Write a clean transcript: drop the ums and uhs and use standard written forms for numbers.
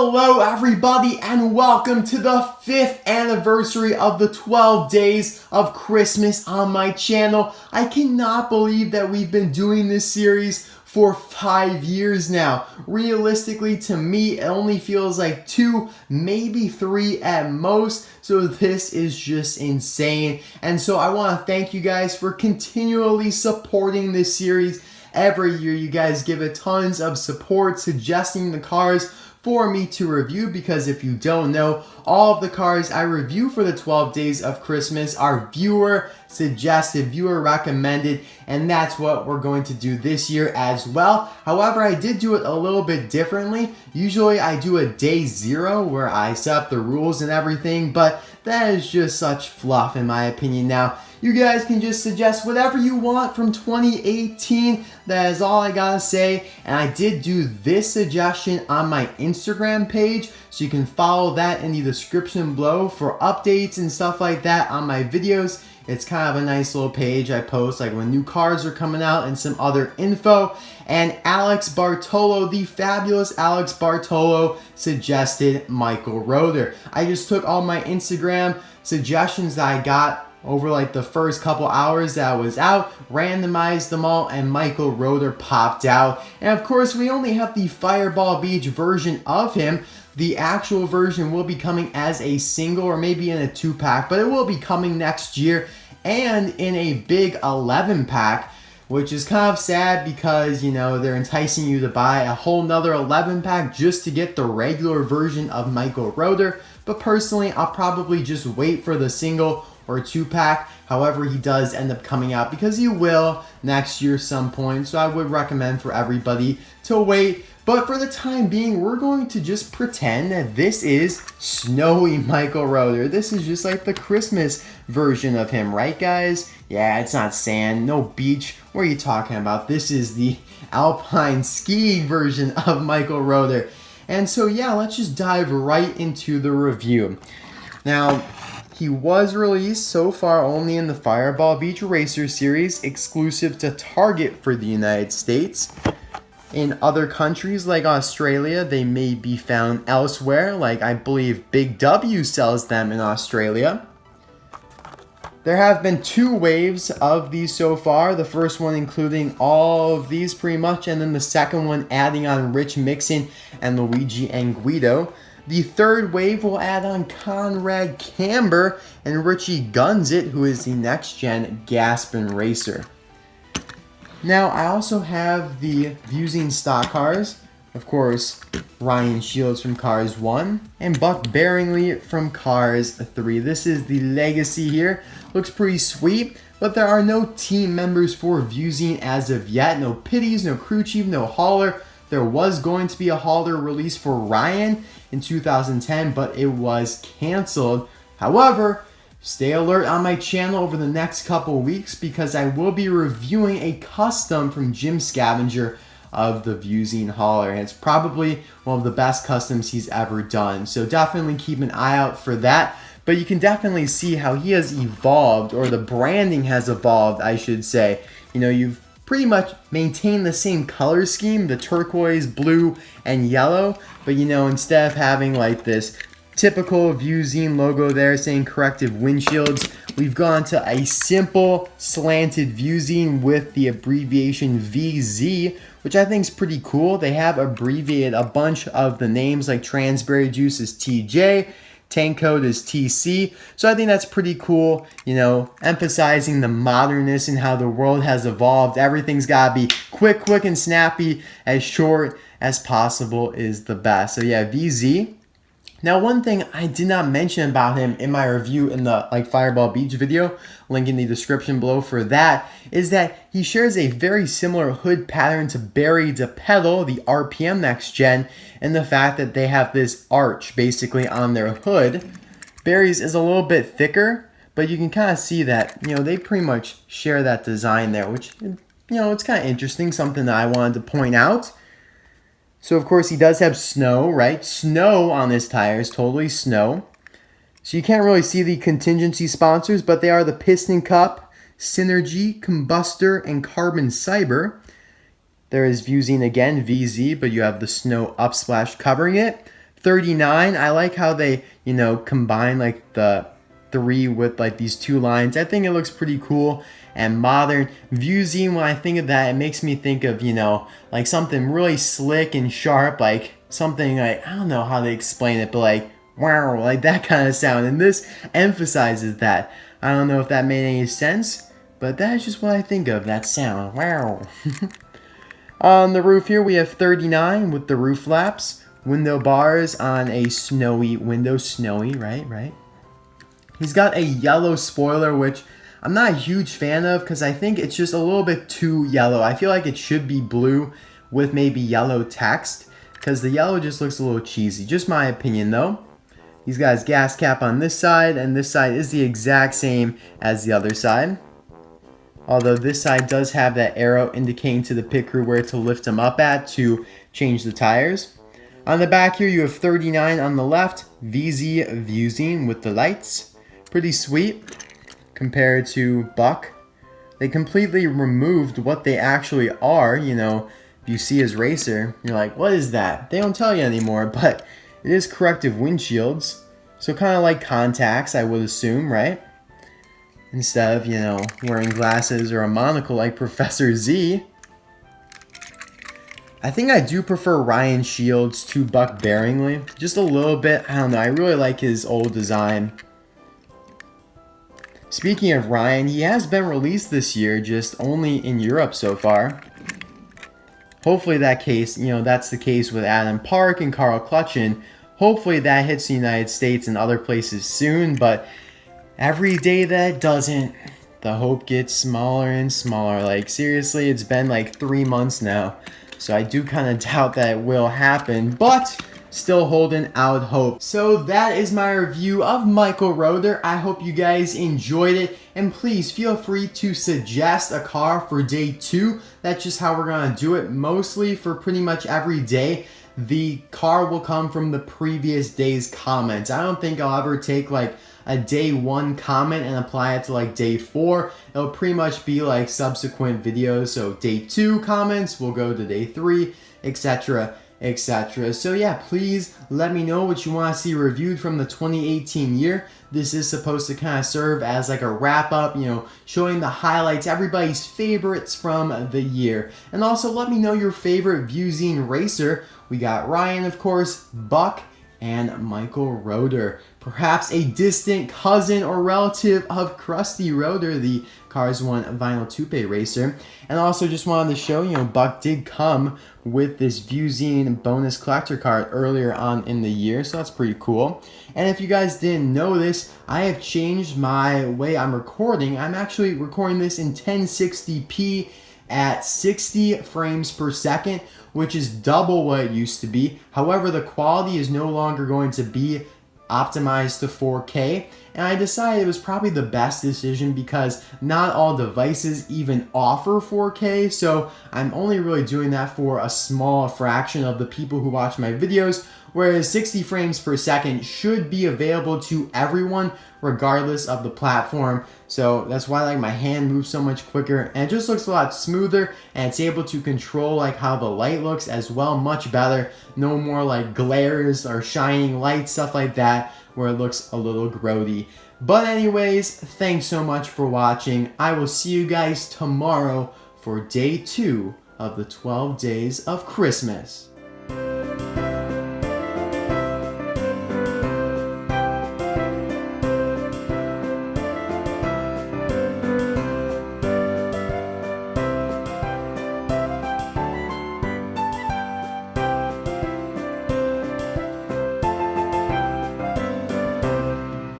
Hello everybody and welcome to the 5th anniversary of the 12 days of Christmas on my channel. I cannot believe that we've been doing this series for 5 years now. Realistically, to me, it only feels like 2, maybe 3 at most. So this is just insane. And so I want to thank you guys for continually supporting this series. Every year you guys give it tons of support, suggesting the cars for me to review, because if you don't know, all of the cars I review for the 12 days of Christmas are viewer suggested, viewer recommended, and that's what we're going to do this year as well. However, I did do it a little bit differently. Usually I do a day 0 where I set up the rules and everything, but that is just such fluff in my opinion. Now, you guys can just suggest whatever you want from 2018. That is all I gotta say. And I did do this suggestion on my Instagram page, so you can follow that in the description below for updates and stuff like that on my videos. It's kind of a nice little page I post like when new cars are coming out and some other info. And Alex Bartolo, the fabulous Alex Bartolo, suggested Michael Rotor. I just took all my Instagram suggestions that I got over like the first couple hours that I was out, randomized them all, and Michael Rotor popped out. And of course, we only have the Fireball Beach version of him. The actual version will be coming as a single or maybe in a 2-pack, but it will be coming next year and in a big 11-pack, which is kind of sad because, you know, they're enticing you to buy a whole nother 11-pack just to get the regular version of Michael Rotor. But personally, I'll probably just wait for the single or 2-pack, however he does end up coming out, because he will next year some point. So I would recommend for everybody to wait. But for the time being, we're going to just pretend that this is snowy Michael Rotor. This is just like the Christmas version of him, right guys? Yeah, it's not sand, no beach. What are you talking about? This is the alpine skiing version of Michael Rotor. And so yeah, let's just dive right into the review. Now, he was released so far only in the Fireball Beach Racer series, exclusive to Target for the United States. In other countries like Australia, they may be found elsewhere, like I believe Big W sells them in Australia. There have been 2 waves of these so far, the first one including all of these pretty much, and then the second one adding on Rich Mixon and Luigi and Guido. The third wave will add on Conrad Camber and Richie Gunzit, who is the next-gen Gaspin racer. Now, I also have the Zeen stock cars. Of course, Ryan Shields from Cars 1 and Buck Bearingley from Cars 3. This is the legacy here. Looks pretty sweet, but there are no team members for Zeen as of yet. No pitties, no crew chief, no hauler. There was going to be a hauler release for Ryan in 2010, but it was canceled. However, stay alert on my channel over the next couple weeks because I will be reviewing a custom from Jim Scavenger of the Zeen hauler, and it's probably one of the best customs he's ever done. So definitely keep an eye out for that. But you can definitely see how he has evolved, or the branding has evolved, I should say. You know, you've pretty much maintained the same color scheme, the turquoise, blue, and yellow, but you know, instead of having like this typical Zeen logo there saying corrective windshields, we've gone to a simple slanted Zeen with the abbreviation VZ, which I think is pretty cool. They have abbreviated a bunch of the names, like Transberry Juice is TJ, Tank Code is TC, so I think that's pretty cool, you know, emphasizing the modernness and how the world has evolved. Everything's gotta be quick and snappy, as short as possible is the best. So yeah, VZ. Now, one thing I did not mention about him in my review in the Fireball Beach video, link in the description below for that, is that he shares a very similar hood pattern to Barry DePedal, the RPM Next Gen, and the fact that they have this arch basically on their hood. Barry's is a little bit thicker, but you can kind of see that, you know, they pretty much share that design there, which, you know, it's kind of interesting, something that I wanted to point out. So, of course, he does have snow, right? Snow on his tires, totally snow. So you can't really see the contingency sponsors, but they are the Piston Cup, Synergy, Combustor, and Carbon Cyber. There is Zeen again, VZ, but you have the snow upsplash covering it. 39, I like how they, combine like the 3 with like these 2 lines. I think it looks pretty cool and modern. View Zeen, when I think of that, it makes me think of, like something really slick and sharp, like something like, I don't know how to explain it, but like, wow, like that kind of sound. And this emphasizes that. I don't know if that made any sense, but that's just what I think of, that sound. Wow. On the roof here, we have 39 with the roof flaps. Window bars on a snowy window. Snowy, right? He's got a yellow spoiler, which I'm not a huge fan of because I think it's just a little bit too yellow. I feel like it should be blue with maybe yellow text because the yellow just looks a little cheesy. Just my opinion, though. He's got his gas cap on this side, and this side is the exact same as the other side. Although this side does have that arrow indicating to the pit crew where to lift him up at to change the tires. On the back here, you have 39 on the left, VZ View Zeen with the lights. Pretty sweet compared to Buck. They completely removed what they actually are. If you see his racer, you're like, what is that? They don't tell you anymore, but it is corrective windshields. So kind of like contacts, I would assume, right? Instead of, wearing glasses or a monocle like Professor Z. I think I do prefer Ryan Shields to Buck Bearingley. Just a little bit. I don't know. I really like his old design. Speaking of Ryan, he has been released this year, just only in Europe so far. Hopefully that's the case with Adam Park and Carl Clutchin. Hopefully that hits the United States and other places soon, but every day that it doesn't, the hope gets smaller and smaller. Like, seriously, it's been like 3 months now. So I do kind of doubt that it will happen, but still holding out hope. So that is my review of Michael Rotor. I hope you guys enjoyed it, and please feel free to suggest a car for day 2. That's just how we're gonna do it. Mostly for pretty much every day, the car will come from the previous day's comments. I don't think I'll ever take like a day 1 comment and apply it to like day 4. It'll pretty much be like subsequent videos. So day 2 comments will go to day 3, etc. etc. So yeah, please let me know what you want to see reviewed from the 2018 year. This is supposed to kind of serve as like a wrap up, showing the highlights, everybody's favorites from the year. And also let me know your favorite View Zeen racer. We got Ryan, of course, Buck, and Michael Rotor. Perhaps a distant cousin or relative of Krusty Rotor, the Cars 1 Vinyl Toupe racer. And also just wanted to show, Buck did come with this View Zeen bonus collector card earlier on in the year, so that's pretty cool. And if you guys didn't know this, I have changed my way I'm recording. I'm actually recording this in 1060p at 60 frames per second, which is double what it used to be. However, the quality is no longer going to be optimized to 4K, and I decided it was probably the best decision because not all devices even offer 4K, so I'm only really doing that for a small fraction of the people who watch my videos, whereas 60 frames per second should be available to everyone regardless of the platform. So that's why like my hand moves so much quicker, and it just looks a lot smoother, and it's able to control like how the light looks as well, much better. No more like glares or shining lights, stuff like that, where it looks a little grody. But anyways, thanks so much for watching. I will see you guys tomorrow for day 2 of the 12 days of Christmas.